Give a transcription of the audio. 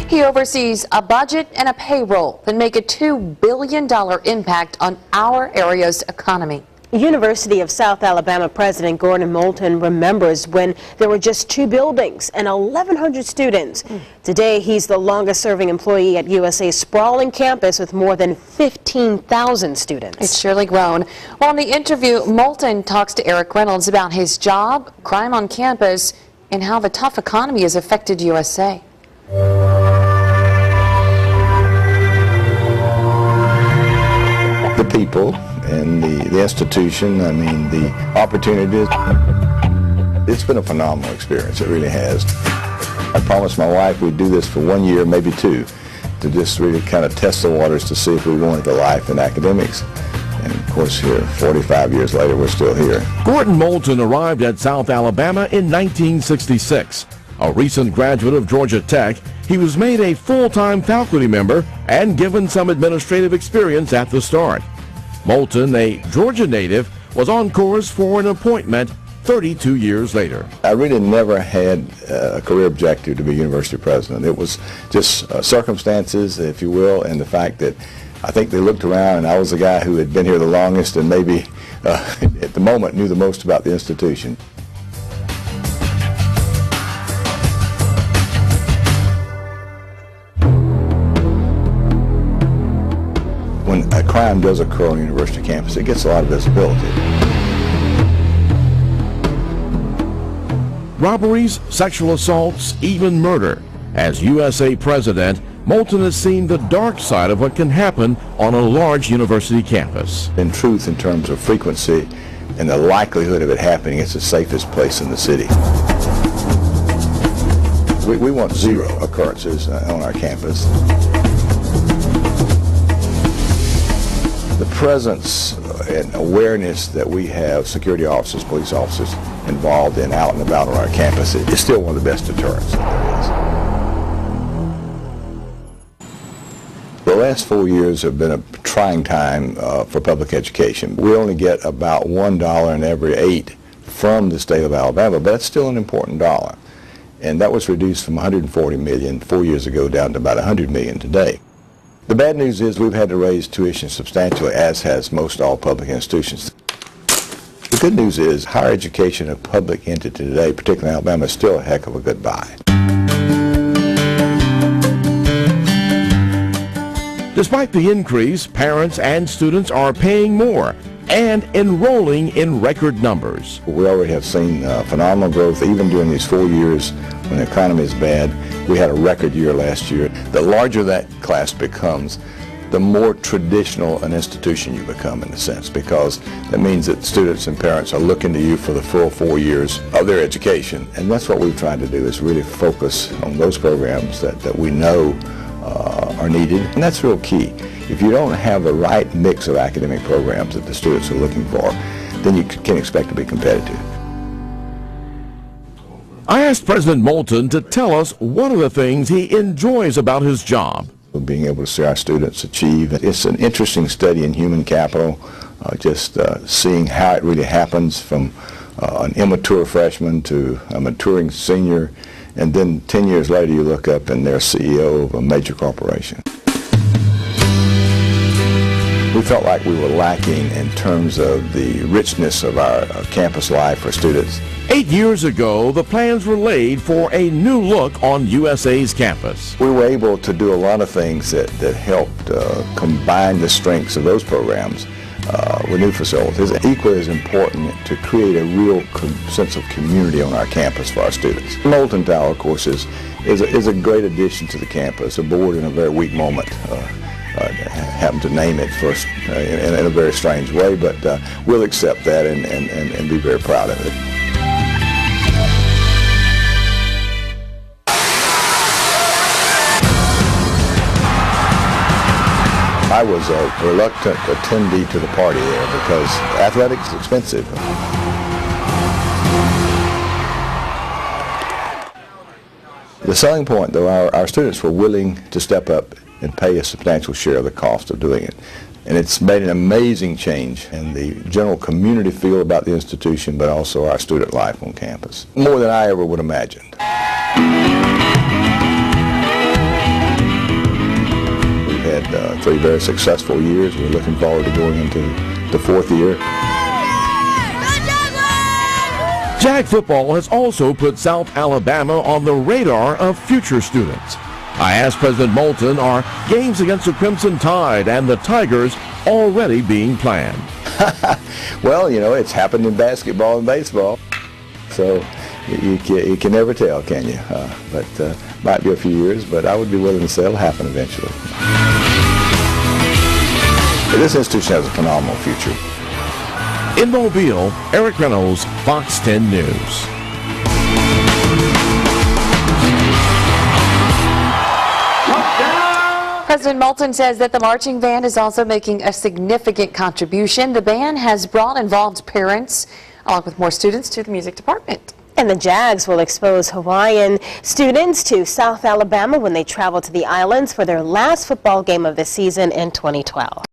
He oversees a budget and a payroll that make a $2 billion impact on our area's economy. University of South Alabama President Gordon Moulton remembers when there were just 2 buildings and 1,100 students. Today, he's the longest-serving employee at USA's sprawling campus with more than 15,000 students. It's surely grown. Well, in the interview, Moulton talks to Eric Reynolds about his job, crime on campus, and how the tough economy has affected USA. The people and the institution, I mean, the opportunities. It's been a phenomenal experience. It really has. I promised my wife we'd do this for 1 year, maybe 2, to just really kind of test the waters to see if we wanted the life in academics. And of course, here, 45 years later, we're still here. Gordon Moulton arrived at South Alabama in 1966. A recent graduate of Georgia Tech, he was made a full-time faculty member and given some administrative experience at the start. Moulton, a Georgia native, was on course for an appointment 32 years later. I really never had a career objective to be university president. It was just circumstances, if you will, and the fact that I think they looked around and I was the guy who had been here the longest and maybe at the moment knew the most about the institution. When a crime does occur on a university campus, it gets a lot of visibility. Robberies, sexual assaults, even murder. As USA president, Moulton has seen the dark side of what can happen on a large university campus. In truth, in terms of frequency and the likelihood of it happening, it's the safest place in the city. We want 0 occurrences on our campus. The presence and awareness that we have security officers, police officers involved in out and about on our campus is still one of the best deterrents that there is. The last 4 years have been a trying time for public education. We only get about $1 in every 8 from the state of Alabama, but it's still an important dollar. And that was reduced from $140 million 4 years ago down to about $100 million today. The bad news is we've had to raise tuition substantially, as has most all public institutions. The good news is higher education, a public entity today, particularly in Alabama, is still a heck of a good buy. Despite the increase, parents and students are paying more and enrolling in record numbers. We already have seen phenomenal growth even during these 4 years when the economy is bad. We had a record year last year. The larger that class becomes, the more traditional an institution you become in a sense, because that means that students and parents are looking to you for the full 4 years of their education. And that's what we've tried to do, is really focus on those programs that we know are needed, and that's real key. If you don't have the right mix of academic programs that the students are looking for, then you can't expect to be competitive. I asked President Moulton to tell us one of the things he enjoys about his job. Being able to see our students achieve. It's an interesting study in human capital, just seeing how it really happens from an immature freshman to a maturing senior, and then 10 years later you look up and they're CEO of a major corporation. We felt like we were lacking in terms of the richness of our campus life for students. 8 years ago, the plans were laid for a new look on USA's campus. We were able to do a lot of things that helped combine the strengths of those programs with new facilities. Equally as important to create a real sense of community on our campus for our students. Moulton Tower, of course, is a great addition to the campus. The board, in a very weak moment, happened to name it first in a very strange way, but we'll accept that and be very proud of it. I was a reluctant attendee to the party there because athletics is expensive. The selling point, though, our students were willing to step up and pay a substantial share of the cost of doing it. And it's made an amazing change in the general community feel about the institution, but also our student life on campus. More than I ever would have imagined. 3 very successful years. We're looking forward to going into the 4th year. Jag football has also put South Alabama on the radar of future students. I asked President Moulton, are games against the Crimson Tide and the Tigers already being planned? Well, you know, it's happened in basketball and baseball, so you can never tell, can you? But might be a few years, but I would be willing to say it'll happen eventually. But this institution has a phenomenal future. In Mobile, Eric Reynolds, Fox 10 News. President Moulton says that the marching band is also making a significant contribution. The band has brought involved parents, along with more students, to the music department. And the Jags will expose Hawaiian students to South Alabama when they travel to the islands for their last football game of the season in 2012.